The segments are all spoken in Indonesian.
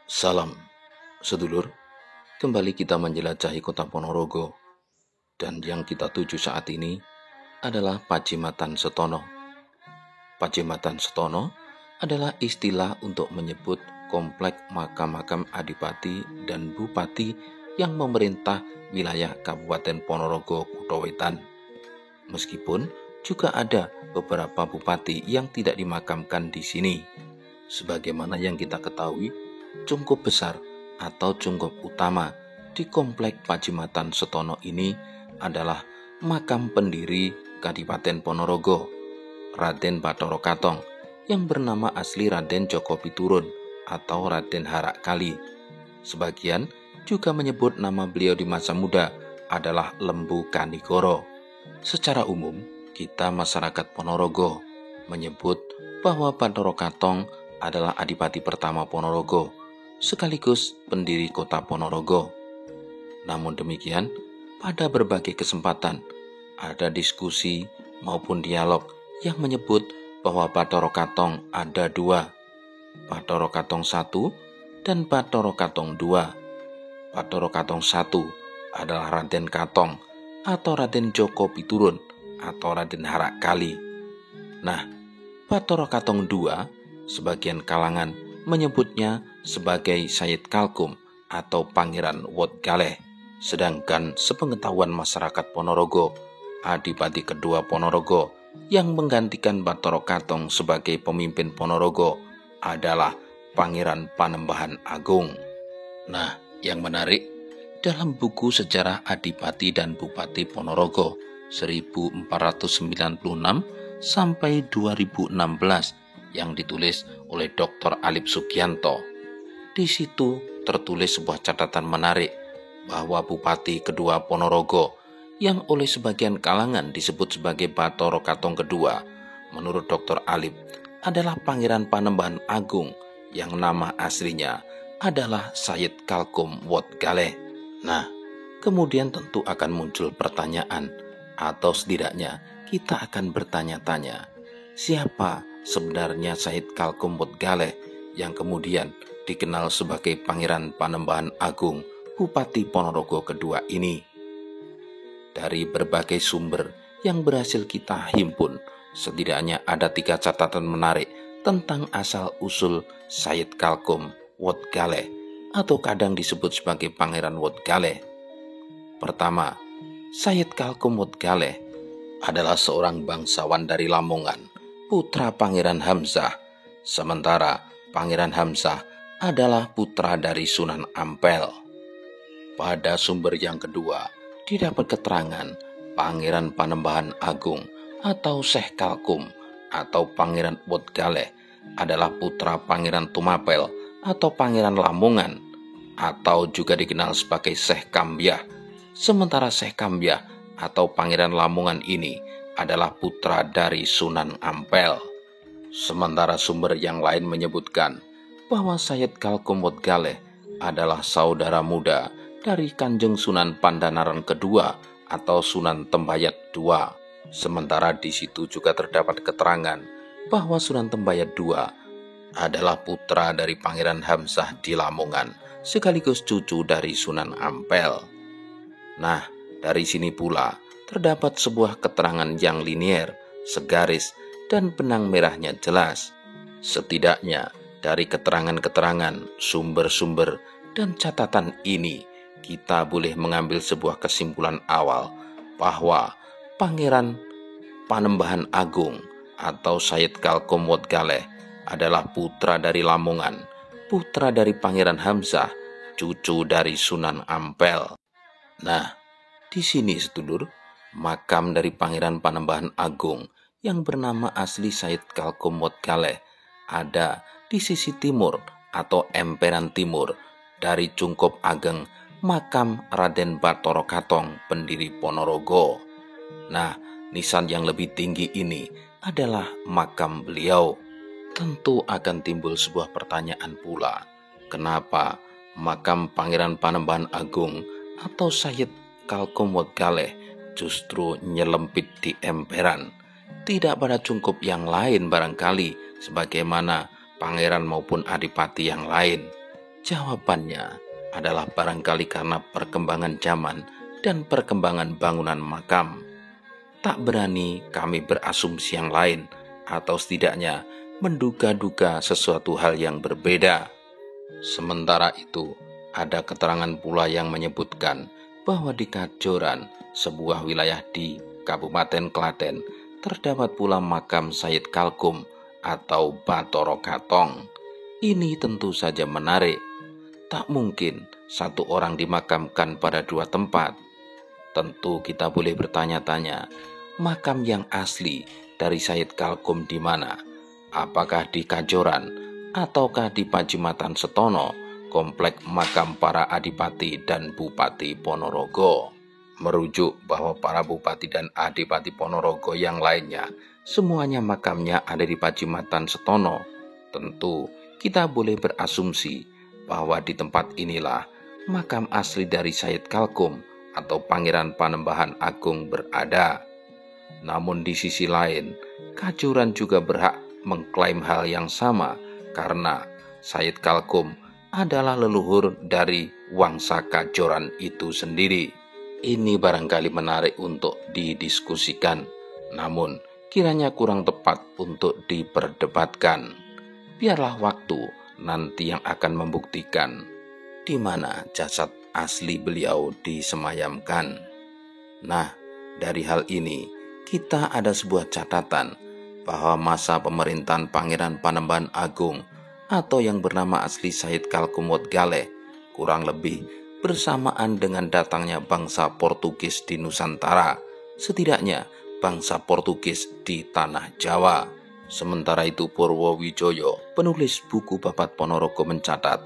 Salam, sedulur. Kembali kita menjelajahi kota Ponorogo. Dan yang kita tuju saat ini adalah Pajimatan Setono. Pajimatan Setono adalah istilah untuk menyebut komplek makam-makam adipati dan bupati yang memerintah wilayah Kabupaten Ponorogo Kutha Wetan. Meskipun juga ada beberapa bupati yang tidak dimakamkan di sini. Sebagaimana yang kita ketahui, cungkup besar atau cungkup utama di komplek Pajimatan Setono ini adalah makam pendiri Kadipaten Ponorogo, Raden Bathara Katong, yang bernama asli Raden Djoko Piturun atau Raden Harak Kali. Sebagian juga menyebut nama beliau di masa muda adalah Lembu Kanigoro. Secara umum, kita masyarakat Ponorogo menyebut bahwa Bathara Katong adalah adipati pertama Ponorogo, sekaligus pendiri kota Ponorogo. Namun demikian, pada berbagai kesempatan, ada diskusi maupun dialog yang menyebut bahwa Bathara Katong ada dua, Bathara Katong 1 dan Bathara Katong 2. Bathara Katong 1 adalah Raden Katong atau Raden Djoko Piturun atau Raden Harak Kali. Nah, Bathara Katong 2 sebagian kalangan menyebutnya sebagai Sayyid Kalkum atau Pangeran Wot Galeh. Sedangkan sepengetahuan masyarakat Ponorogo, adipati kedua Ponorogo yang menggantikan Bathara Katong sebagai pemimpin Ponorogo adalah Pangeran Panembahan Agung. Nah, yang menarik, dalam buku Sejarah Adipati dan Bupati Ponorogo 1496 sampai 2016 yang ditulis oleh Dr. Alip Sugianto. Di situ tertulis sebuah catatan menarik bahwa Bupati kedua Ponorogo yang oleh sebagian kalangan disebut sebagai Bathara Katong kedua, menurut Dr. Alip adalah Pangeran Panembahan Agung yang nama aslinya adalah Sayyid Kalkum Wot Galeh. Nah, kemudian tentu akan muncul pertanyaan, atau setidaknya kita akan bertanya-tanya, siapa sebenarnya Sayyid Kalkum Wot Galeh yang kemudian dikenal sebagai Pangeran Panembahan Agung Bupati Ponorogo kedua ini? Dari berbagai sumber yang berhasil kita himpun, setidaknya ada 3 catatan menarik tentang asal-usul Sayyid Kalkum Wot Galeh atau kadang disebut sebagai Pangeran Wot Galeh. Pertama, Sayyid Kalkum Wot Galeh adalah seorang bangsawan dari Lamongan, putra Pangeran Hamzah, sementara Pangeran Hamzah adalah putra dari Sunan Ampel. Pada sumber yang kedua, didapat keterangan Pangeran Panembahan Agung atau Syekh Kalkum atau Pangeran Wot Galeh adalah putra Pangeran Tumapel atau Pangeran Lamongan, atau juga dikenal sebagai Syekh Kambyah. Sementara Syekh Kambyah atau Pangeran Lamongan ini adalah putra dari Sunan Ampel. Sementara sumber yang lain menyebutkan bahwa Sayyid Kalkum Wot Galeh adalah saudara muda dari Kanjeng Sunan Pandanaran kedua atau Sunan Tembayat II. Sementara di situ juga terdapat keterangan bahwa Sunan Tembayat II adalah putra dari Pangeran Hamzah di Lamongan, sekaligus cucu dari Sunan Ampel. Nah, dari sini pula terdapat sebuah keterangan yang linier, segaris, dan benang merahnya jelas. Setidaknya dari keterangan-keterangan, sumber-sumber, dan catatan ini, kita boleh mengambil sebuah kesimpulan awal bahwa Pangeran Panembahan Agung atau Sayyid Kalkum Wot Galeh adalah putra dari Lamongan, putra dari Pangeran Hamzah, cucu dari Sunan Ampel. Nah, di sini sedulur, makam dari Pangeran Panembahan Agung yang bernama asli Sayyid Kalkum Wot Galeh ada di sisi timur atau emperan timur dari cungkup ageng makam Raden Bathara Katong pendiri Ponorogo. Nah, nisan yang lebih tinggi ini adalah makam beliau. Tentu akan timbul sebuah pertanyaan pula, kenapa makam Pangeran Panembahan Agung atau Sayyid Kalkum Wot Galeh justru nyelempit di emperan, tidak pada cungkup yang lain barangkali sebagaimana pangeran maupun adipati yang lain. Jawabannya adalah barangkali karena perkembangan zaman dan perkembangan bangunan makam. Tak berani kami berasumsi yang lain, atau setidaknya menduga-duga sesuatu hal yang berbeda. Sementara itu, ada keterangan pula yang menyebutkan bahwa di Kajoran, sebuah wilayah di Kabupaten Klaten, terdapat pula makam Sayyid Kalkum atau Bathara Gatong. Ini tentu saja menarik. Tak mungkin satu orang dimakamkan pada dua tempat. Tentu kita boleh bertanya-tanya, makam yang asli dari Sayyid Kalkum di mana? Apakah di Kajoran ataukah di Pajimatan Setono, komplek makam para adipati dan bupati Ponorogo? Merujuk bahwa para bupati dan adipati Ponorogo yang lainnya semuanya makamnya ada di Pajimatan Setono. Tentu kita boleh berasumsi bahwa di tempat inilah makam asli dari Sayyid Kalkum atau Pangeran Panembahan Agung berada. Namun di sisi lain, Kajoran juga berhak mengklaim hal yang sama karena Sayyid Kalkum adalah leluhur dari Wangsa Kajoran itu sendiri. Ini barangkali menarik untuk didiskusikan, namun kiranya kurang tepat untuk diperdebatkan. Biarlah waktu nanti yang akan membuktikan di mana jasad asli beliau disemayamkan. Nah, dari hal ini kita ada sebuah catatan bahwa masa pemerintahan Pangeran Panembahan Agung atau yang bernama asli Sayyid Kalkum Wodgale kurang lebih bersamaan dengan datangnya bangsa Portugis di Nusantara, setidaknya bangsa Portugis di tanah Jawa. Sementara itu Purwowijoyo, penulis buku Babat Ponorogo mencatat,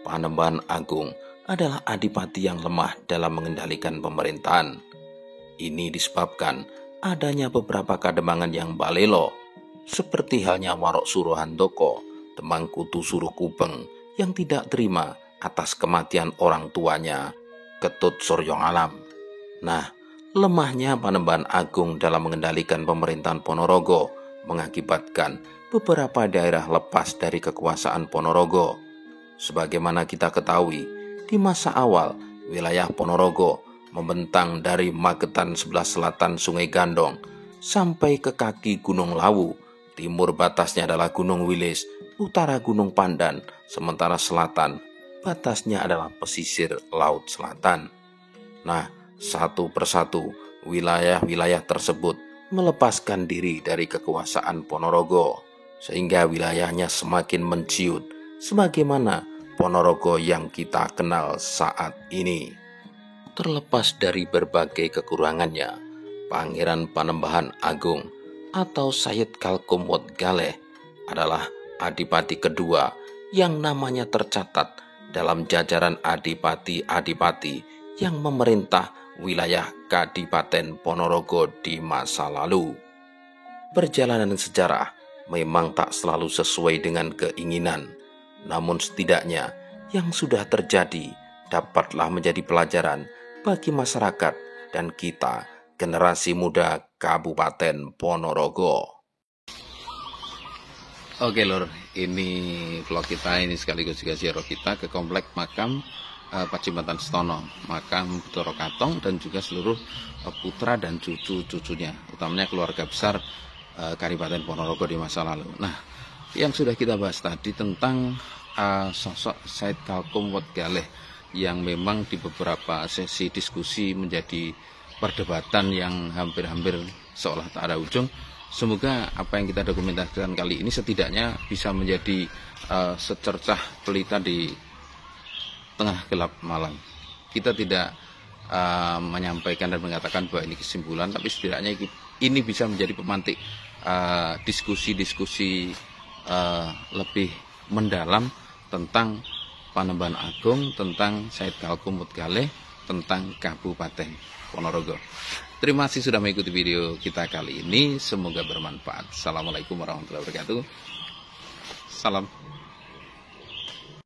Panembahan Agung adalah adipati yang lemah dalam mengendalikan pemerintahan. Ini disebabkan adanya beberapa kademangan yang balelo, seperti halnya Warok Suruhandoko, Temangkutu Suruh Kubeng yang tidak terima atas kematian orang tuanya, Ketut Suryangalam. Nah, lemahnya Panembahan Agung dalam mengendalikan pemerintahan Ponorogo mengakibatkan beberapa daerah lepas dari kekuasaan Ponorogo. Sebagaimana kita ketahui, di masa awal wilayah Ponorogo membentang dari Magetan sebelah selatan Sungai Gandong sampai ke kaki Gunung Lawu. Timur batasnya adalah Gunung Wilis, utara Gunung Pandan, sementara selatan batasnya adalah pesisir Laut Selatan. Nah, satu persatu wilayah-wilayah tersebut melepaskan diri dari kekuasaan Ponorogo, sehingga wilayahnya semakin menciut sebagaimana Ponorogo yang kita kenal saat ini. Terlepas dari berbagai kekurangannya, Pangeran Panembahan Agung atau Sayyid Kalkum Wodgale adalah adipati kedua yang namanya tercatat dalam jajaran adipati-adipati yang memerintah wilayah Kadipaten Ponorogo di masa lalu. Perjalanan sejarah memang tak selalu sesuai dengan keinginan, namun setidaknya yang sudah terjadi dapatlah menjadi pelajaran bagi masyarakat dan kita, generasi muda Kabupaten Ponorogo. Oke lor, ini vlog kita, ini sekaligus juga ziarah kita ke komplek makam Pajimatan Setono, makam Bathara Gatong dan juga seluruh putra dan cucu-cucunya, utamanya keluarga besar Kadipaten Ponorogo di masa lalu. Nah, yang sudah kita bahas tadi tentang sosok Sayyid Kalkum Wodgale yang memang di beberapa sesi diskusi menjadi perdebatan yang hampir-hampir seolah tak ada ujung. Semoga apa yang kita dokumentasikan kali ini setidaknya bisa menjadi secercah pelita di tengah gelap malam. Kita tidak menyampaikan dan mengatakan bahwa ini kesimpulan, tapi setidaknya ini bisa menjadi pemantik diskusi-diskusi lebih mendalam tentang Panembahan Agung, tentang Sayyid Kalkum Wodgale, tentang Kabupaten Ponorogo. Terima kasih sudah mengikuti video kita kali ini, semoga bermanfaat. Assalamualaikum warahmatullahi wabarakatuh. Salam.